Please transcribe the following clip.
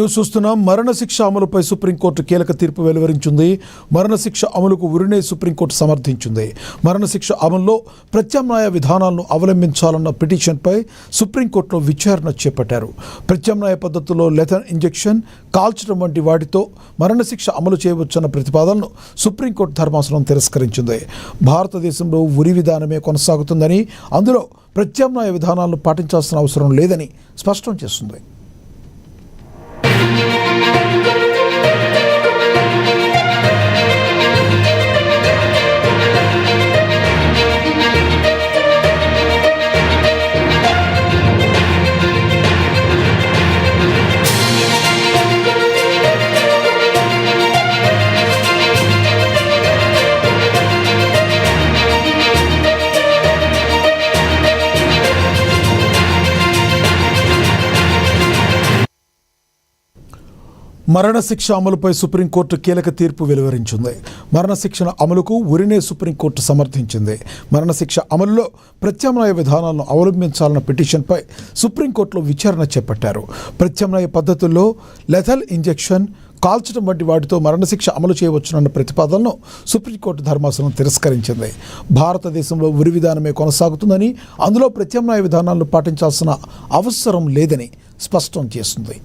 News చూస్తున్నాం. మరణశిక్ష అమలుపై సుప్రీంకోర్టు కీలక తీర్పు వెలువరించింది. మరణశిక్ష అమలుకు ఉరినే సుప్రీంకోర్టు సమర్థించింది. మరణశిక్ష అమలులో ప్రత్యామ్నాయ విధానాలను అవలంబించాలన్న పిటిషన్పై సుప్రీంకోర్టులో విచారణ చేపట్టారు. ప్రత్యామ్నాయ పద్ధతుల్లో లెథన్ ఇంజెక్షన్, కాల్చడం వంటి వాటితో మరణశిక్ష అమలు చేయవచ్చన్న ప్రతిపాదనను సుప్రీంకోర్టు ధర్మాసనం తిరస్కరించింది. భారతదేశంలో ఉరి విధానమే కొనసాగుతుందని, అందులో ప్రత్యామ్నాయ విధానాలను పాటించాల్సిన అవసరం లేదని స్పష్టం చేస్తుంది. మరణశిక్ష అమలుపై సుప్రీంకోర్టు కీలక తీర్పు వెలువరించింది. మరణశిక్షణ అమలుకు ఉరినే సుప్రీంకోర్టు సమర్థించింది. మరణశిక్ష అమలులో ప్రత్యామ్నాయ విధానాలను అవలంబించాలన్న పిటిషన్పై సుప్రీంకోర్టులో విచారణ చేపట్టారు. ప్రత్యామ్నాయ పద్ధతుల్లో లెథల్ ఇంజెక్షన్, కాల్చడం వంటి వాటితో మరణశిక్ష అమలు చేయవచ్చునన్న ప్రతిపాదనను సుప్రీంకోర్టు ధర్మాసనం తిరస్కరించింది. భారతదేశంలో ఉరి విధానమే కొనసాగుతుందని, అందులో ప్రత్యామ్నాయ విధానాలను పాటించాల్సిన అవసరం లేదని స్పష్టం చేస్తుంది.